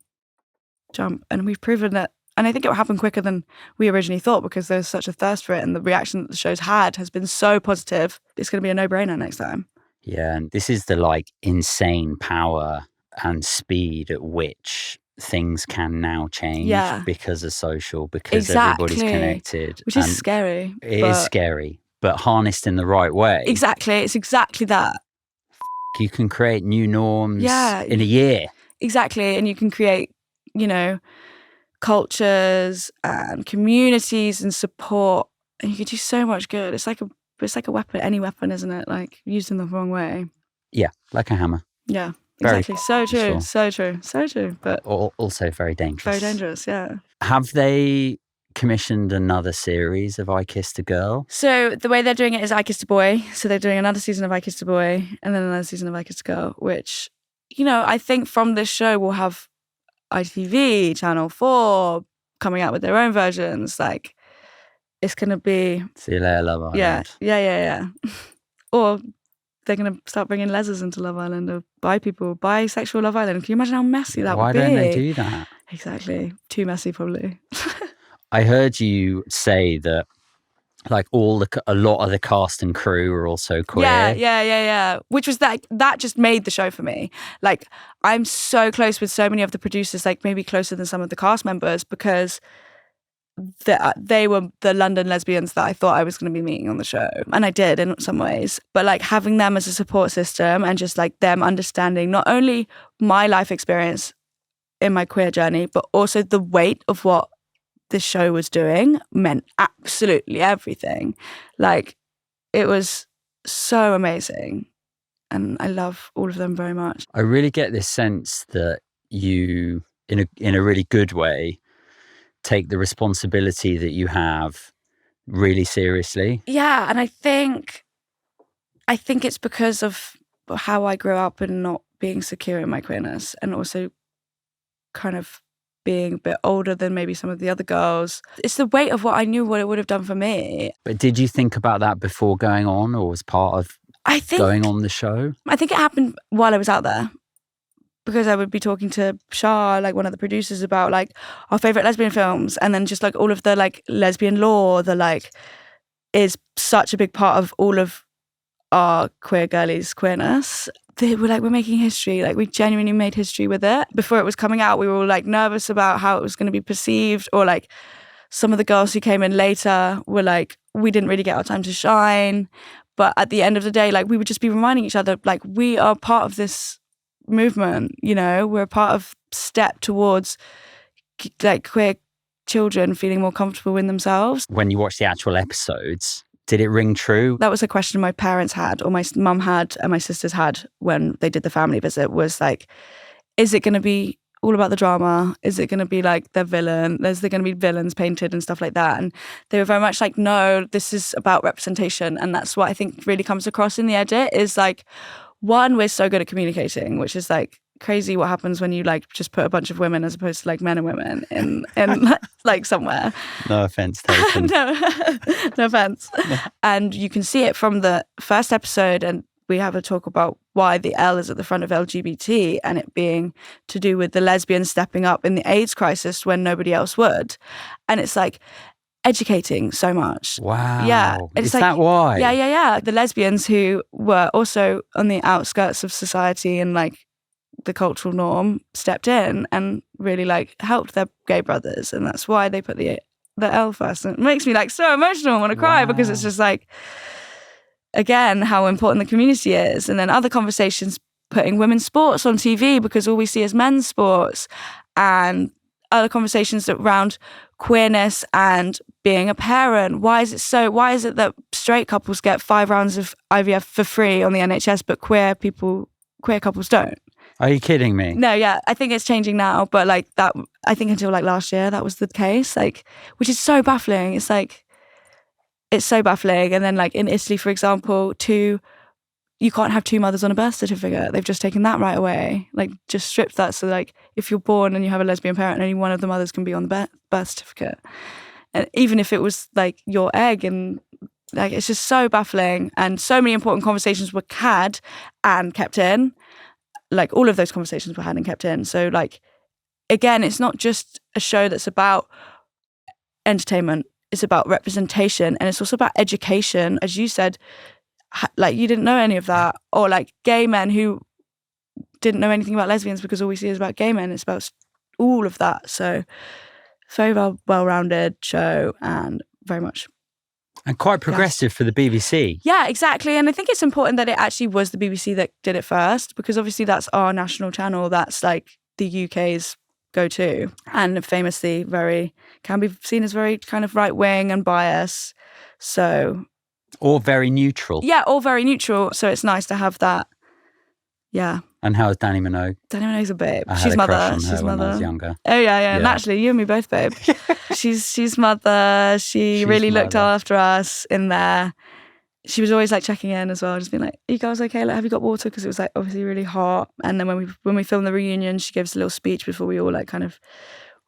jump. And we've proven that. And I think it will happen quicker than we originally thought, because there's such a thirst for it, and the reaction that the show's had has been so positive. It's going to be a no-brainer next time. Yeah, and this is the like insane power and speed at which things can now change because of social, because everybody's connected. Which is scary. It is scary, but harnessed in the right way. Exactly. It's exactly that. You can create new norms in a year. Exactly. And you can create, you know, cultures and communities and support. And you can do so much good. It's like a weapon, any weapon, isn't it? Like used in the wrong way. Yeah, like a hammer. Yeah. Exactly. So true. So true. But also very dangerous. Very dangerous, yeah. Have they commissioned another series of I Kissed a Girl? So the way they're doing it is I Kissed a Boy. So they're doing another season of I Kissed a Boy and then another season of I Kissed a Girl, which, you know, I think from this show we'll have ITV, Channel 4 coming out with their own versions. Like, it's going to be... See you later, Love Island. Yeah. Or they're going to start bringing lesers into Love Island, or bisexual Love Island. Can you imagine how messy that would be? Why don't they do that? Exactly. Too messy, probably. I heard you say that like a lot of the cast and crew are also queer. Yeah. Which was that just made the show for me. Like, I'm so close with so many of the producers, like maybe closer than some of the cast members, because they were the London lesbians that I thought I was going to be meeting on the show. And I did in some ways. But like having them as a support system and just like them understanding not only my life experience in my queer journey, but also the weight of what this show was doing meant absolutely everything. Like, it was so amazing. And I love all of them very much. I really get this sense that you, in a really good way, take the responsibility that you have really seriously. Yeah, and I think it's because of how I grew up and not being secure in my queerness, and also kind of being a bit older than maybe some of the other girls. It's the weight of what I knew what it would have done for me. But did you think about that before going on, or was part of going on the show? I think it happened while I was out there, because I would be talking to Shah, like one of the producers, about like our favorite lesbian films, and then just like all of the like lesbian law, the like is such a big part of all of our queer girlies' queerness. They were like, we're making history. Like, we genuinely made history with it. Before it was coming out, we were all like nervous about how it was going to be perceived, or like some of the girls who came in later were like, we didn't really get our time to shine. But at the end of the day, like, we would just be reminding each other, like, we are part of this movement, you know, we're a part of step towards like queer children feeling more comfortable in themselves. When you watch the actual episodes, did it ring true? That was a question my parents had, or my mum had, and my sisters had when they did the family visit, was like, is it going to be all about the drama? Is it going to be like the villain? Is there going to be villains painted and stuff like that? And they were very much like, no, this is about representation. And that's what I think really comes across in the edit, is like, one, we're so good at communicating, which is like crazy what happens when you like just put a bunch of women as opposed to like men and women in like somewhere. No offense taken. No offense. And you can see it from the first episode, and we have a talk about why the L is at the front of LGBT, and it being to do with the lesbians stepping up in the AIDS crisis when nobody else would. And it's like educating so much. Wow. Yeah. Is like, that why? Yeah. The lesbians who were also on the outskirts of society and like the cultural norm stepped in and really like helped their gay brothers, and that's why they put the L first. And it makes me like so emotional, I want to cry, because it's just like, again, how important the community is. And then other conversations putting women's sports on TV because all we see is men's sports, and other conversations around queerness and being a parent. Why is it that straight couples get 5 rounds of IVF for free on the NHS, but queer couples don't? Are you kidding me? No, yeah, I think it's changing now, but like that, I think until like last year that was the case, like, which is so baffling. It's like, it's so baffling. And then like in Italy, for example, you can't have 2 mothers on a birth certificate. They've just taken that right away, like just stripped that. So like if you're born and you have a lesbian parent, only one of the mothers can be on the birth certificate. And even if it was like your egg, and like, it's just so baffling. And so many important conversations were had and kept in. Like all of those conversations were had and kept in. So like, again, it's not just a show that's about entertainment. It's about representation, and it's also about education. As you said, like you didn't know any of that, or like gay men who didn't know anything about lesbians because all we see is about gay men. It's about all of that. So very well-rounded show, and very much. And quite progressive for the BBC. Yeah, exactly. And I think it's important that it actually was the BBC that did it first, because obviously that's our national channel. That's like the UK's go-to, and famously can be seen as very kind of right-wing and biased. So, or very neutral. Yeah, or very neutral. So it's nice to have that. Yeah. And how is Danny Minogue? Danny Minogue's a babe. She's mother. She's mother. When I was younger. Oh yeah. And actually, you and me both, babe. she's mother. She's really looked after us in there. She was always like checking in as well, just being like, "Are you guys okay? Like, have you got water?" Because it was like obviously really hot. And then when we filmed the reunion, she gave us a little speech before we all like kind of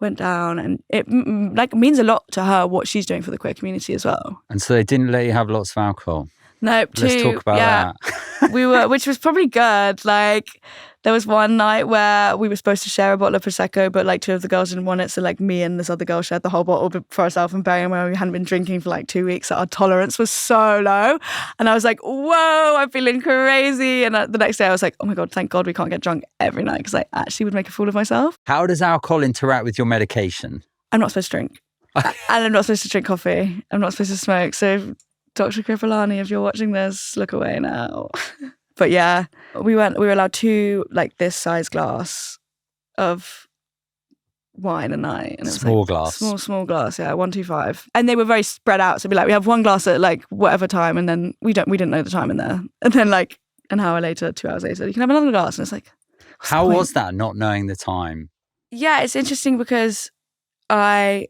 went down, and it like means a lot to her what she's doing for the queer community as well. And so they didn't let you have lots of alcohol. Nope. Let's talk about that. Which was probably good. Like, there was one night where we were supposed to share a bottle of Prosecco, but like 2 of the girls didn't want it. So like me and this other girl shared the whole bottle for ourselves, and bearing in mind we hadn't been drinking for like 2 weeks. So our tolerance was so low. And I was like, whoa, I'm feeling crazy. And the next day I was like, oh my God, thank God we can't get drunk every night, because I actually would make a fool of myself. How does alcohol interact with your medication? I'm not supposed to drink. And I'm not supposed to drink coffee. I'm not supposed to smoke. So Dr. Kripalani, if you're watching this, look away now. But yeah, we were allowed 2 like this size glass of wine a night. And it was Small like, glass. Small glass, yeah, 1, 2, 5. And they were very spread out. So it'd be like, we have one glass at like whatever time, and then we didn't know the time in there. And then like an hour later, 2 hours later, you can have another glass. And it's like, how was that, not knowing the time? Yeah, it's interesting because I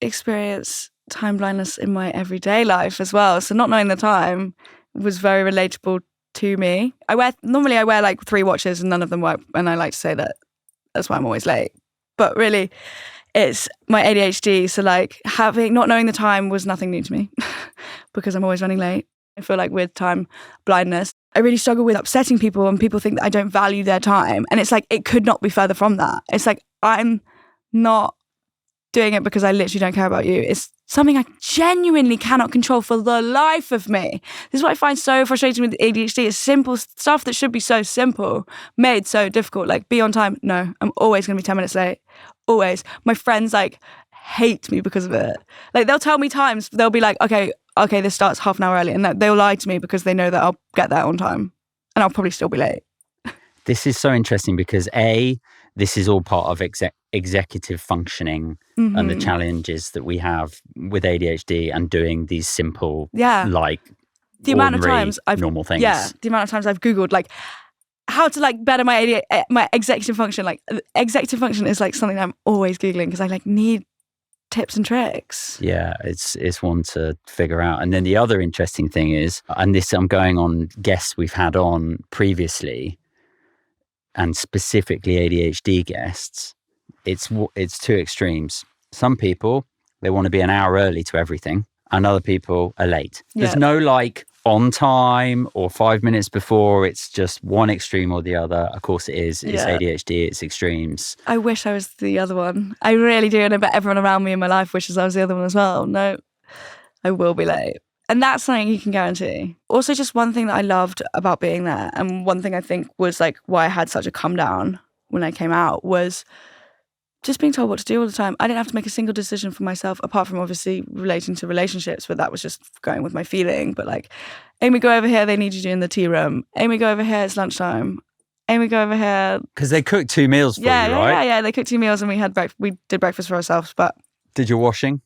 experience time blindness in my everyday life as well. So not knowing the time was very relatable to me. Normally I wear like 3 watches and none of them work, and I like to say that that's why I'm always late. But really, it's my ADHD. So like not knowing the time was nothing new to me because I'm always running late. I feel like with time blindness, I really struggle with upsetting people, and people think that I don't value their time. And it's like, it could not be further from that. It's like, I'm not doing it because I literally don't care about you. It's something I genuinely cannot control for the life of me. This is what I find so frustrating with ADHD. It's simple stuff that should be so simple, made so difficult. Like, be on time. No, I'm always going to be 10 minutes late. Always. My friends like hate me because of it. Like, they'll tell me times. They'll be like, okay, this starts half an hour early. And they'll lie to me because they know that I'll get there on time. And I'll probably still be late. This is so interesting because this is all part of executive functioning and the challenges that we have with ADHD and doing these simple, like the amount of times normal things. Yeah, the amount of times I've Googled like how to like better my executive function. Like, executive function is like something I'm always Googling because I like need tips and tricks. Yeah, it's one to figure out. And then the other interesting thing is, and this I'm going on guests we've had on previously, and specifically ADHD guests, it's 2 extremes. Some people, they want to be an hour early to everything, and other people are late. There's no like on time or 5 minutes before. It's just one extreme or the other. Of course it is. It's ADHD, it's extremes. I wish I was the other one. I really do. And I bet everyone around me in my life wishes I was the other one as well. No, I will be late. And that's something you can guarantee. Also, just one thing that I loved about being there, and one thing I think was like why I had such a come down when I came out, was just being told what to do all the time. I didn't have to make a single decision for myself, apart from obviously relating to relationships, but that was just going with my feeling. But like, Amy, go over here, they need you in the tea room. Amy, go over here, it's lunchtime. Amy, go over here. Because they cooked 2 meals for you, right? Yeah, they cooked 2 meals and we did breakfast for ourselves. But did your washing?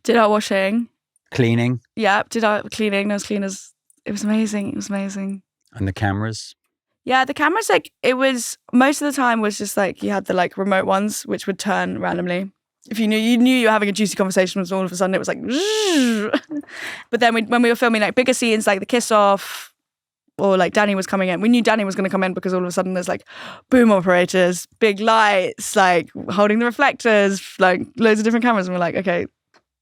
Did our washing. Cleaning? Yeah, did our cleaning, those cleaners. It was amazing. And the cameras? Yeah, the cameras, like, it was, most of the time was just like, you had the like remote ones, which would turn randomly. If you knew you were having a juicy conversation, and all of a sudden it was like, but then when we were filming like bigger scenes, like the kiss off, or like Danny was coming in, we knew Danny was going to come in because all of a sudden there's like boom operators, big lights, like holding the reflectors, like loads of different cameras. And we're like, okay,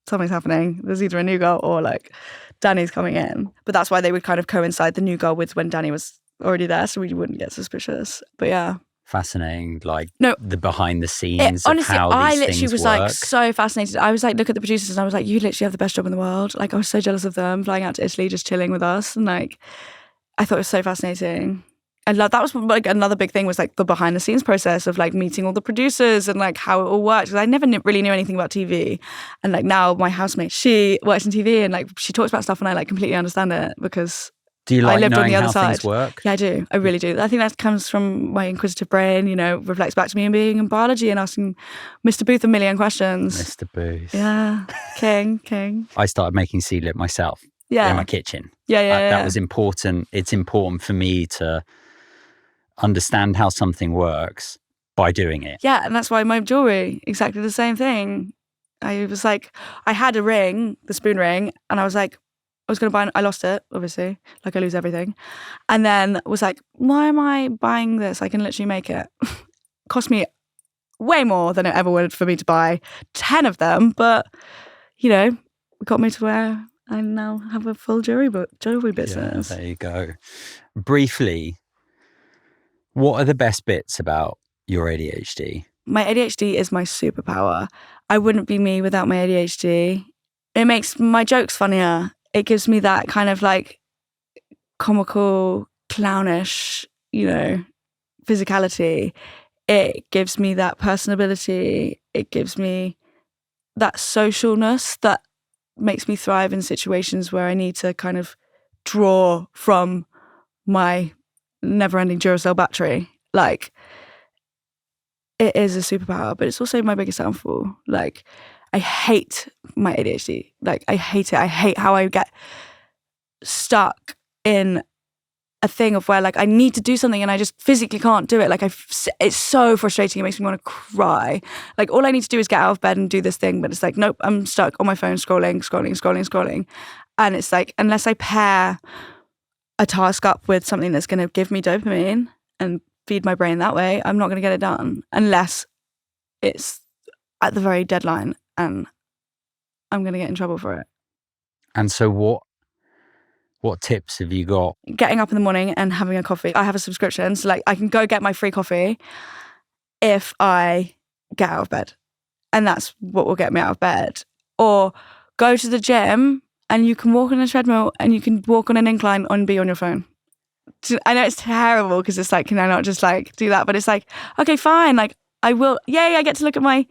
something's happening. There's either a new girl or like Danny's coming in. But that's why they would kind of coincide the new girl with when Danny was already there, so we wouldn't get suspicious. But yeah. Fascinating, like no, the behind the scenes honestly, of how I these literally things was work. like so fascinated. I was like, look at the producers and I was like, you literally have the best job in the world. Like, I was so jealous of them flying out to Italy, just chilling with us. And like, I thought it was so fascinating. And that was like another big thing, was like the behind the scenes process of like meeting all the producers and like how it all works. Because I never really knew anything about TV. And like now my housemate, she works in TV and like she talks about stuff and I like completely understand it because do you like I lived knowing on the other how side. Things work? Yeah, I do. I really do. I think that comes from my inquisitive brain, you know, reflects back to me and being in biology and asking Mr. Booth a million questions. Mr. Booth. Yeah. King. I started making seedlip myself in my kitchen. Yeah. That was important. It's important for me to understand how something works by doing it. Yeah, and that's why my jewellery, exactly the same thing. I was like, I had a ring, the spoon ring, and I was like, I was going to buy, I lost it, obviously, like I lose everything. And then was like, why am I buying this? I can literally make it. Cost me way more than it ever would for me to buy 10 of them. But, you know, it got me to where I now have a full jewellery business. Yeah, there you go. Briefly, what are the best bits about your ADHD? My ADHD is my superpower. I wouldn't be me without my ADHD. It makes my jokes funnier. It gives me that kind of like comical, clownish, you know, physicality. It gives me that personability. It gives me that socialness that makes me thrive in situations where I need to kind of draw from my never-ending Duracell battery. Like, it is a superpower, but it's also my biggest downfall. Like, I hate my ADHD. Like, I hate it. I hate how I get stuck in a thing of where like I need to do something and I just physically can't do it. Like it's so frustrating. It makes me want to cry. Like all I need to do is get out of bed and do this thing, but it's like, nope, I'm stuck on my phone scrolling. And it's like, unless I pair a task up with something that's going to give me dopamine and feed my brain that way, I'm not going to get it done unless it's at the very deadline and I'm going to get in trouble for it. And so what tips have you got? Getting up in the morning and having a coffee. I have a subscription, so like I can go get my free coffee if I get out of bed. And that's what will get me out of bed. Or go to the gym and you can walk on a treadmill and you can walk on an incline and be on your phone. I know it's terrible because it's like, can I not just like do that? But it's like, okay, fine. Like I will, yay, I get to look at my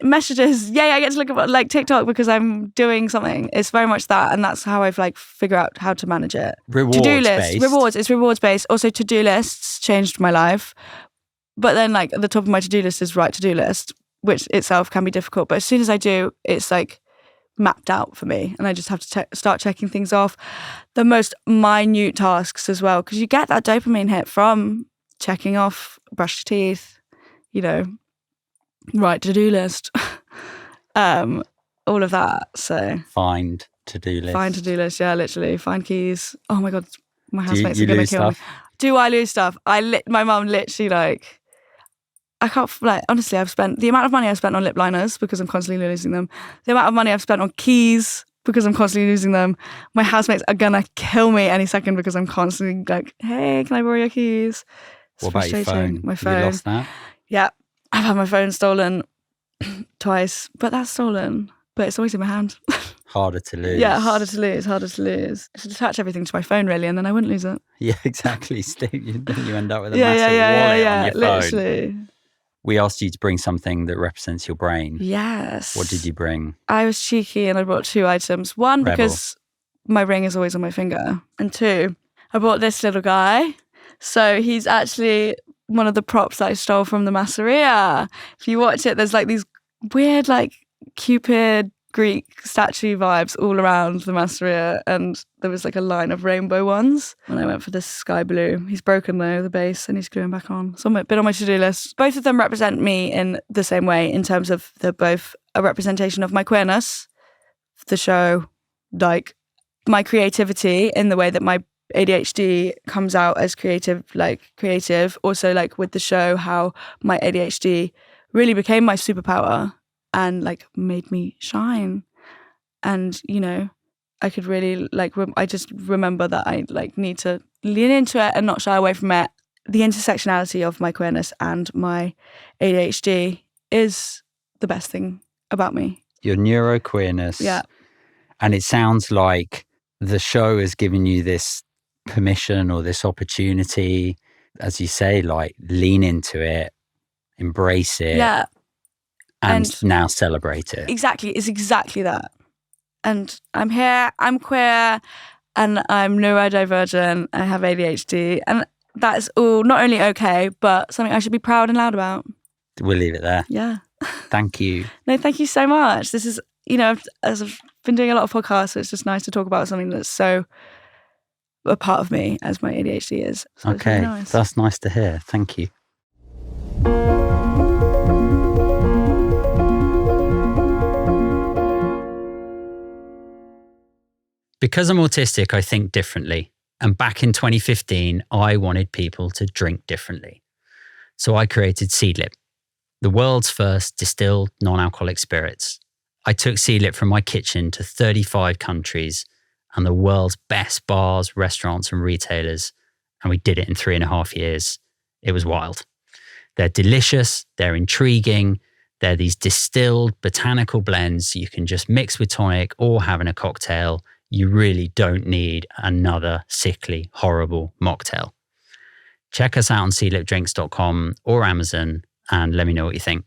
messages. Yay, I get to look at like TikTok because I'm doing something. It's very much that, and that's how I've like figured out how to manage it. To-do lists, it's rewards based. Also, to-do lists changed my life. But then like at the top of my to-do list is write to-do list, which itself can be difficult. But as soon as I do, it's like mapped out for me, and I just have to start checking things off. The most minute tasks as well, because you get that dopamine hit from checking off, brush your teeth, write to-do list, all of that. So find to-do list, yeah, literally find keys. Oh my god, my housemates are gonna kill me. Do I lose stuff? My mum literally like, I can't, like, honestly, I've spent the amount of money I've spent on lip liners because I'm constantly losing them, the amount of money I've spent on keys because I'm constantly losing them. My housemates are gonna kill me any second because I'm constantly like, hey, can I borrow your keys? It's what about your phone? My phone. You lost that? Yeah, I've had my phone stolen twice, but that's stolen. But it's always in my hand. Harder to lose. Yeah, harder to lose. I should attach everything to my phone really, and then I wouldn't lose it. Yeah, exactly. Then you end up with a massive wallet on your phone. Literally. We asked you to bring something that represents your brain. Yes. What did you bring? I was cheeky and I brought 2 items. One, because my ring is always on my finger. And 2, I brought this little guy. So he's actually one of the props that I stole from the Masseria. If you watch it, there's like these weird like Cupid Greek statue vibes all around the Masseria, and there was like a line of rainbow ones. And I went for this sky blue. He's broken though, the base, and he's gluing back on. So a bit on my to-do list. Both of them represent me in the same way in terms of they're both a representation of my queerness, the show, Dyke, my creativity in the way that my ADHD comes out as creative, also like with the show, how my ADHD really became my superpower and like made me shine. And, I could really like, I just remember that I like need to lean into it and not shy away from it. The intersectionality of my queerness and my ADHD is the best thing about me. Your neuro-queerness. Yeah. And it sounds like the show has given you this permission or this opportunity, as you say, like lean into it, embrace it. Yeah. And now celebrate it. Exactly. It's exactly that. And I'm here, I'm queer, and I'm neurodivergent, I have ADHD, and that's all not only okay, but something I should be proud and loud about. We'll leave it there. Yeah. Thank you. No, thank you so much. This is, as I've been doing a lot of podcasts, so it's just nice to talk about something that's so a part of me as my ADHD is. So okay, really nice. That's nice to hear. Thank you. Because I'm autistic, I think differently. And back in 2015, I wanted people to drink differently. So I created Seedlip, the world's first distilled non-alcoholic spirits. I took Seedlip from my kitchen to 35 countries and the world's best bars, restaurants, and retailers. And we did it in 3.5 years. It was wild. They're delicious. They're intriguing. They're these distilled botanical blends you can just mix with tonic or have in a cocktail. You really don't need another sickly, horrible mocktail. Check us out on seedlipdrinks.com or Amazon and let me know what you think.